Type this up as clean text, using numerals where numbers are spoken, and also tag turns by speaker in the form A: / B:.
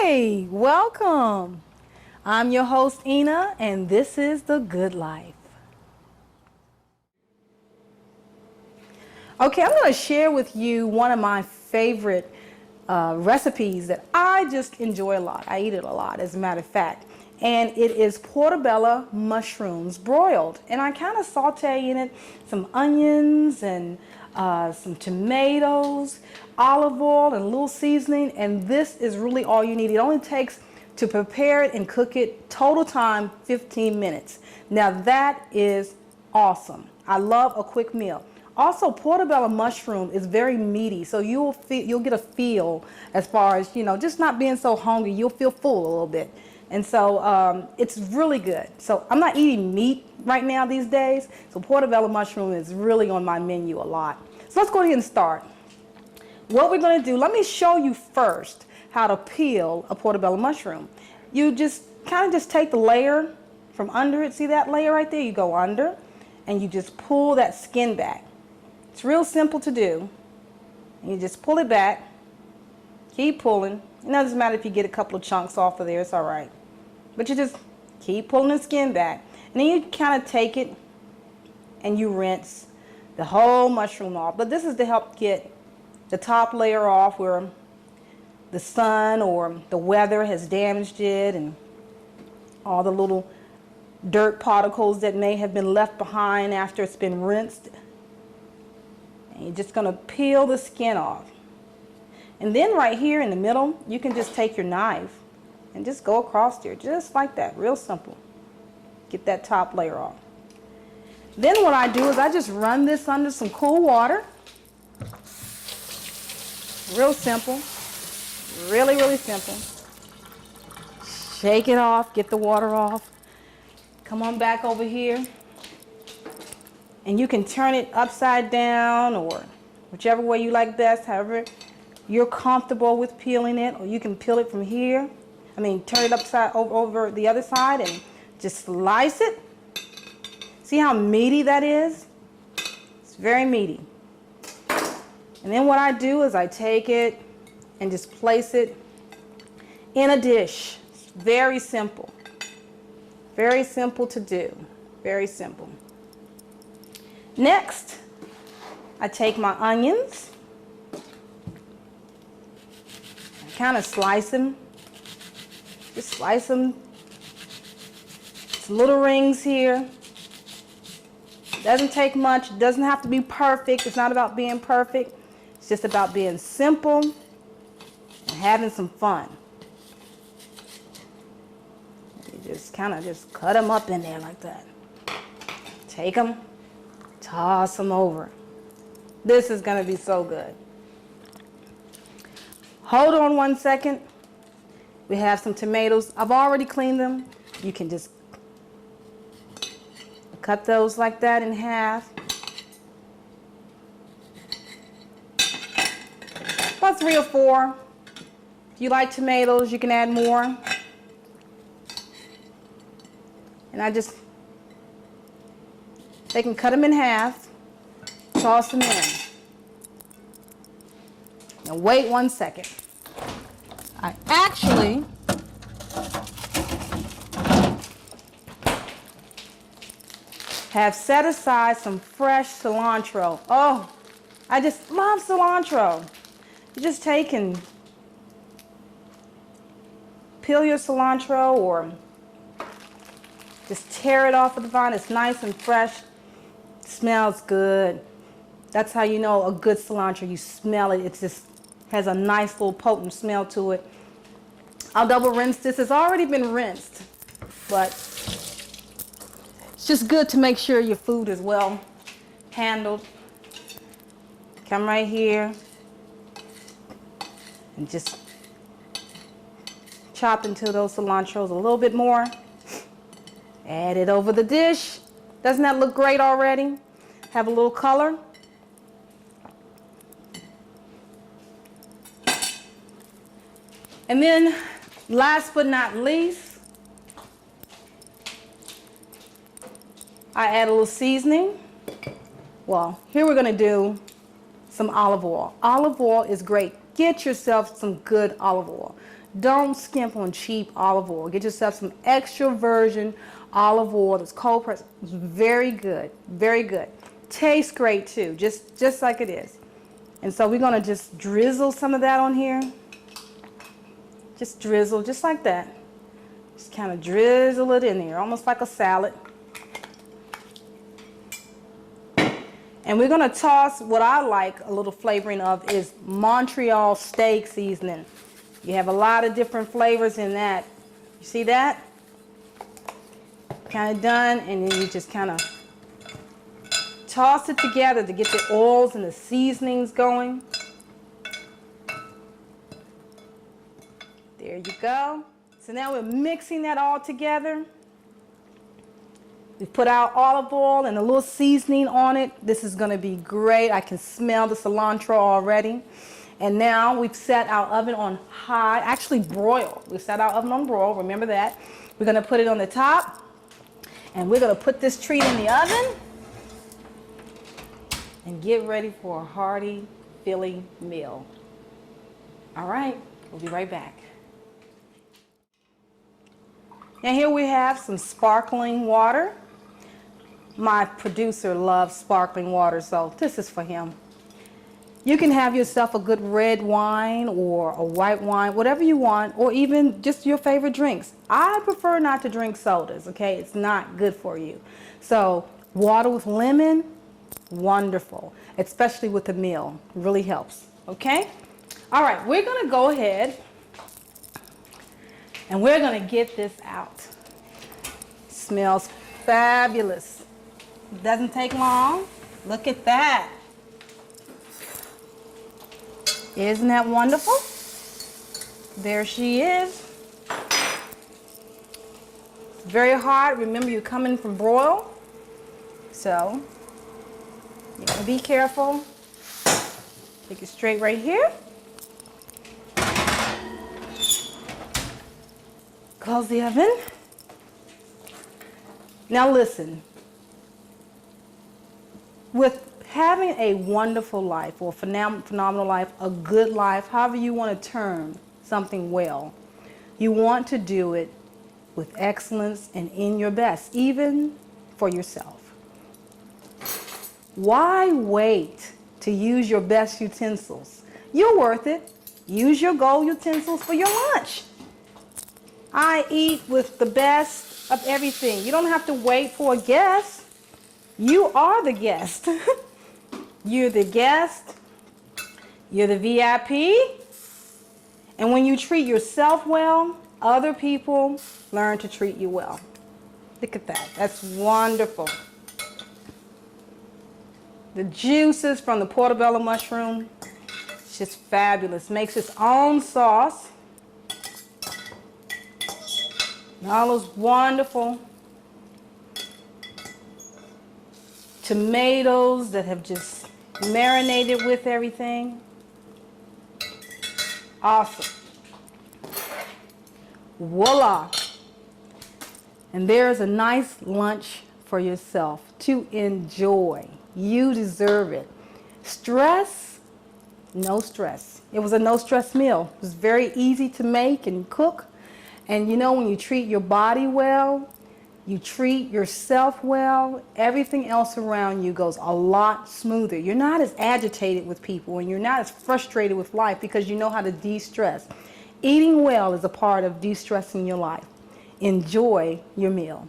A: Hey, welcome. I'm your host, Ina, and this is The Good Life. Okay, I'm going to share with you one of my favorite recipes that I just enjoy a lot. I eat it a lot, as a matter of fact. And it is portabella mushrooms broiled. And I kind of saute in it some onions and some tomatoes, olive oil, and a little seasoning. And this is really all you need. It only takes to prepare it and cook it, total time 15 minutes. Now that is awesome. I love a quick meal. Also, portabella mushroom is very meaty, so you'll get a feel as far as, just not being so hungry. You'll feel full a little bit. And so it's really good. So I'm not eating meat right now these days, so portabella mushroom is really on my menu a lot. So let's go ahead and start. What we're going to do, let me show you first how to peel a portabella mushroom. You just kind of take the layer from under it. See that layer right there? You go under and you just pull that skin back. It's real simple to do. And you just pull it back, keep pulling. It doesn't matter if you get a couple of chunks off of there, it's all right. But you just keep pulling the skin back. And then you kind of take it and you rinse the whole mushroom off. But this is to help get the top layer off where the sun or the weather has damaged it and all the little dirt particles that may have been left behind after it's been rinsed. And you're just going to peel the skin off. And then right here in the middle, you can just take your knife and just go across there, just like that, real simple. Get that top layer off. Then what I do is I just run this under some cool water. Real simple, really, really simple. Shake it off, get the water off. Come on back over here. And you can turn it upside down or whichever way you like best, however you're comfortable with peeling it, or you can peel it from here. Turn it upside over the other side and just slice it. See how meaty that is? It's very meaty. And then what I do is I take it and just place it in a dish. It's very simple. Very simple to do. Very simple. Next, I take my onions. I kind of slice them. Just slice them. Some little rings here. Doesn't take much. Doesn't have to be perfect. It's not about being perfect. It's just about being simple and having some fun. You just kind of just cut them up in there like that. Take them, toss them over. This is going to be so good. Hold on one second. We have some tomatoes. I've already cleaned them. You can just cut those like that in half. About 3 or 4. If you like tomatoes, you can add more. And they can cut them in half, toss them in. Now wait 1 second. I actually have set aside some fresh cilantro. Oh, I just love cilantro. You just take and peel your cilantro or just tear it off of the vine. It's nice and fresh. It smells good. That's how you know a good cilantro. You smell it. It just has a nice little potent smell to it. I'll double rinse this. It's already been rinsed, but it's just good to make sure your food is well handled. Come right here and just chop into those cilantros a little bit more. Add it over the dish. Doesn't that look great already? Have a little color. And then, last but not least, I add a little seasoning. Well, here we're going to do some olive oil. Olive oil is great. Get yourself some good olive oil. don't skimp on cheap olive oil. Get yourself some extra virgin olive oil that's cold pressed. It's very good, very good. Tastes great too, just like it is. And so we're gonna just drizzle some of that on here. Just drizzle, just like that. Just kind of drizzle it in there, almost like a salad. And we're gonna toss what I like a little flavoring of is Montreal steak seasoning. You have a lot of different flavors in that. You see that? Kind of done, and then you just kind of toss it together to get the oils and the seasonings going. There you go. So now we're mixing that all together. We put our olive oil and a little seasoning on it. This is going to be great. I can smell the cilantro already. And now we've set our oven on high, actually broil. We set our oven on broil, remember that. We're going to put it on the top, and we're going to put this treat in the oven and get ready for a hearty, filling meal. All right, we'll be right back. Now here we have some sparkling water. My producer loves sparkling water, so this is for him. You can have yourself a good red wine or a white wine, whatever you want, or even just your favorite drinks. I prefer not to drink sodas, okay? It's not good for you. So water with lemon, wonderful, especially with a meal. Really helps, okay? All right, we're gonna go ahead and we're gonna get this out. Smells fabulous. Doesn't take long. Look at that. Isn't that wonderful? There she is. Very hot. Remember, you're coming from broil. So, you gotta be careful. Take it straight right here. Close the oven. Now listen. With having a wonderful life or phenomenal life, a good life, however you want to term something well, you want to do it with excellence and in your best, even for yourself. Why wait to use your best utensils? You're worth it. Use your gold utensils for your lunch. I eat with the best of everything. You don't have to wait for a guest. You are the guest. You're the guest. You're the VIP. And when you treat yourself well, other people learn to treat you well. Look at that. That's wonderful. The juices from the portobello mushroom, it's just fabulous. Makes its own sauce. And all those wonderful tomatoes that have just marinated with everything. Awesome. Voila. And there's a nice lunch for yourself to enjoy. You deserve it. Stress? No stress. It was a no stress meal. It was very easy to make and cook. And you know, when you treat your body well, you treat yourself well, everything else around you goes a lot smoother. You're not as agitated with people and you're not as frustrated with life because you know how to de-stress. Eating well is a part of de-stressing your life. Enjoy your meal.